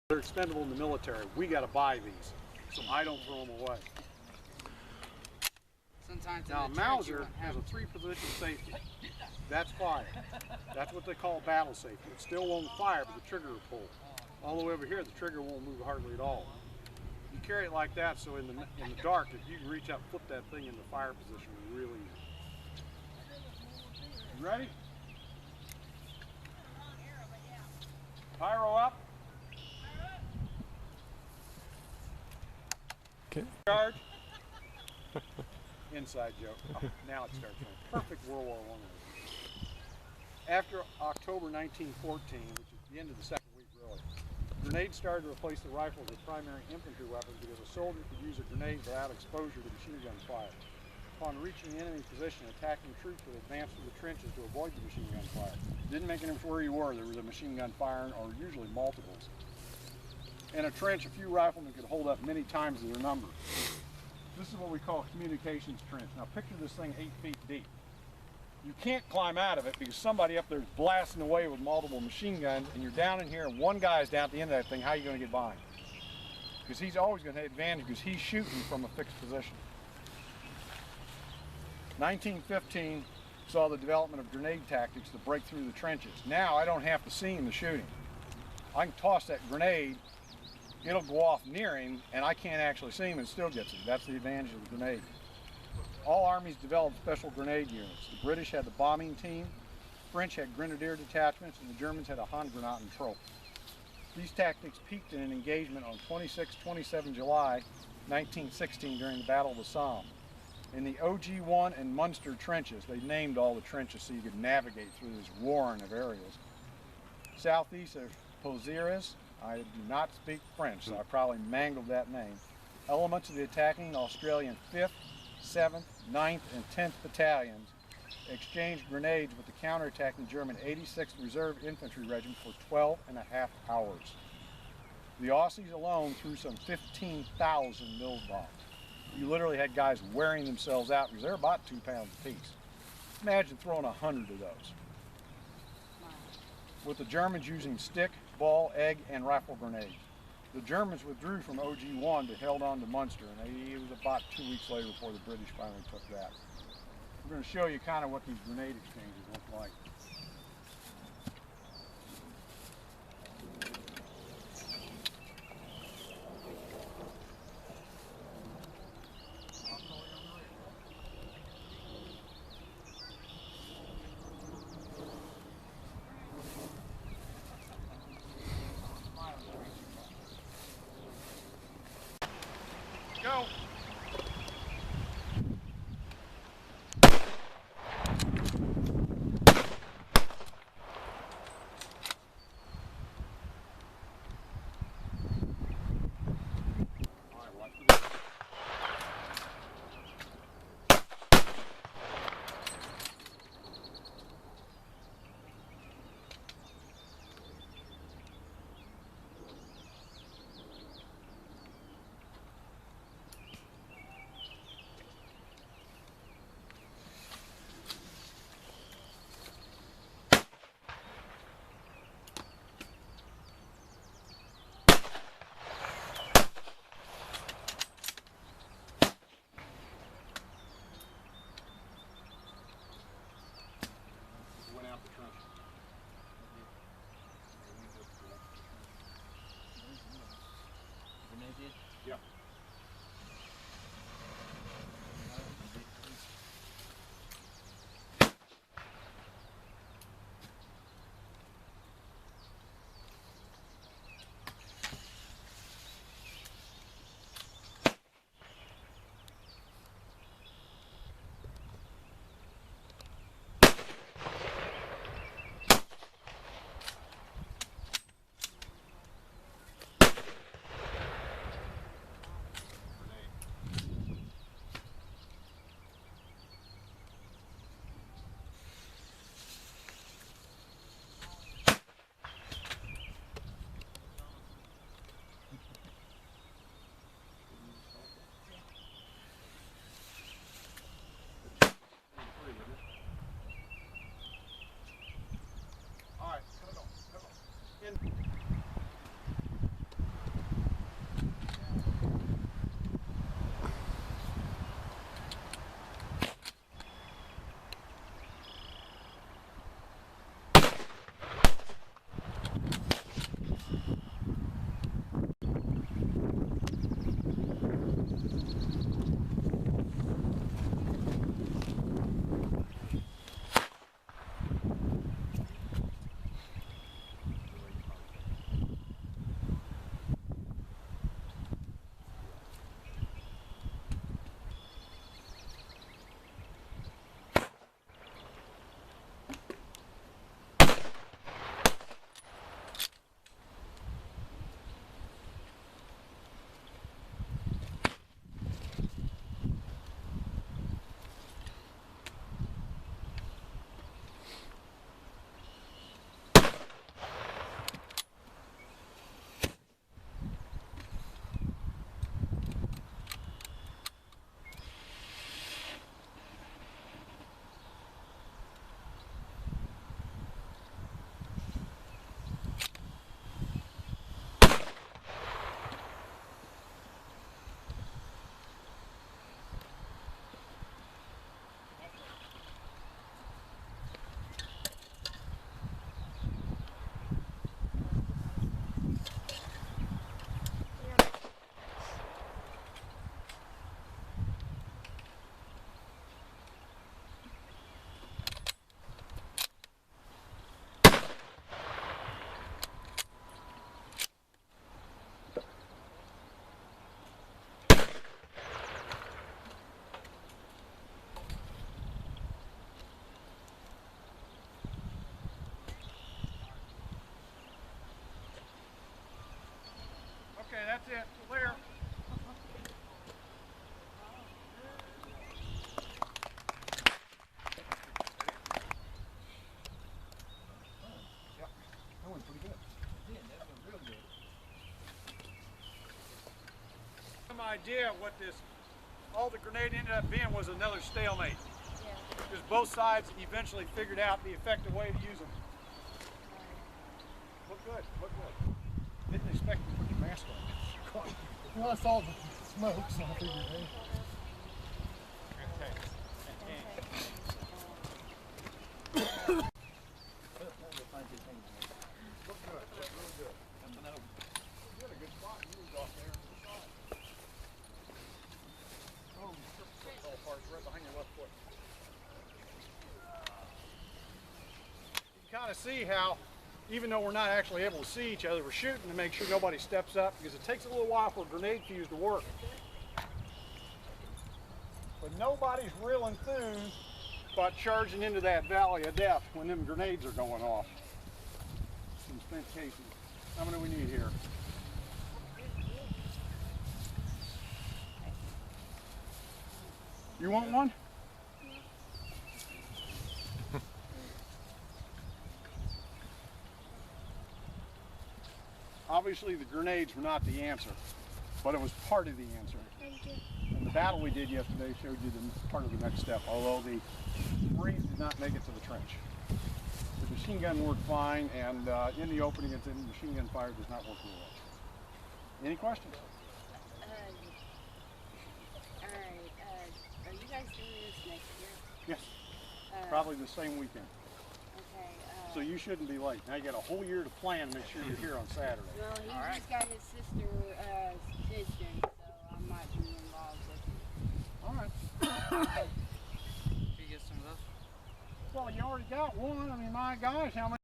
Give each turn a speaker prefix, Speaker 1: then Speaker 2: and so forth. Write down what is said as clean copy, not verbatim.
Speaker 1: They're expendable in the military. We got to buy these, so I don't throw them away. Now, Mauser has a 3-position safety. That's fire. That's what they call battle safety. It still won't fire, but the trigger will pull. All the way over here, the trigger won't move hardly at all. You carry it like that, so in the dark, if you can reach out and flip that thing into fire position really easy. You ready? Pyro up.
Speaker 2: Okay.
Speaker 1: Charge. Inside joke. Oh, now it starts running. Perfect World War I. After October 1914, which is the end of the second week really, grenades started to replace the rifle as a primary infantry weapon because a soldier could use a grenade without exposure to machine gun fire. Upon reaching the enemy position, attacking troops would advance through the trenches to avoid the machine gun fire. Didn't make any difference where you were, there was a machine gun firing, or usually multiples. In a trench, a few riflemen could hold up many times their number. This is what we call a communications trench. Now picture this thing 8 feet deep. You can't climb out of it because somebody up there is blasting away with multiple machine guns, and you're down in here and one guy's down at the end of that thing. How are you going to get by him? Because he's always going to have advantage because he's shooting from a fixed position. 1915 saw the development of grenade tactics to break through the trenches. Now I don't have to see him to shoot him. I can toss that grenade, it'll go off near him, and I can't actually see him and still gets him. That's the advantage of the grenade. All armies developed special grenade units. The British had the bombing team, French had grenadier detachments, and the Germans had a Handgranatentroop. These tactics peaked in an engagement on 26-27 July 1916 during the Battle of the Somme. In the OG1 and Munster trenches, they named all the trenches so you could navigate through this warren of areas. Southeast of Pozieres, I do not speak French, so I probably mangled that name. Elements of the attacking Australian 5th, 7th, 9th, and 10th Battalions exchanged grenades with the counterattacking German 86th Reserve Infantry Regiment for 12.5 hours. The Aussies alone threw some 15,000 mil bombs. You literally had guys wearing themselves out because they're about 2 pounds apiece. Imagine throwing 100 of those. With the Germans using stick, ball, egg, and rifle grenades. The Germans withdrew from OG1 to held on to Munster, and it was about 2 weeks later before the British finally took that. We're going to show you kind of what these grenade exchanges look like. Go! That's it. Clear. Yep. That went pretty good.
Speaker 2: Yeah, that went real good.
Speaker 1: Some idea of what all the grenade ended up being was another stalemate.
Speaker 3: Yeah.
Speaker 1: Because both sides eventually figured out the effective way to use them. Look good, look good. Didn't expect you to put your mask on.
Speaker 4: Well, I saw the smoke, so I figured, hey.
Speaker 1: Look good, look real good. You had a good spot. You was off there to the side. Oh, your fell apart right behind your left foot. You can kind of see how, even though we're not actually able to see each other, we're shooting to make sure nobody steps up, because it takes a little while for a grenade fuse to work. But nobody's real enthused about charging into that valley of death when them grenades are going off. Some spent casings. How many do we need here? You want one? Obviously the grenades were not the answer, but it was part of the answer.
Speaker 3: Thank you.
Speaker 1: And the battle we did yesterday showed you the part of the next step, although the Marines did not make it to the trench. The machine gun worked fine, and in the opening, it's in machine gun fire does not work really well. Any questions?
Speaker 3: All right. Are you guys doing this next year?
Speaker 1: Yes, probably the same weekend.
Speaker 3: Okay.
Speaker 1: So you shouldn't be late. Now you got a whole year to plan to make sure you're here on Saturday.
Speaker 3: Well, he just got his sister petition, so I might be involved with it.
Speaker 1: All right.
Speaker 2: Can you get some of those?
Speaker 1: Well, you already got one. I mean, my gosh, how many?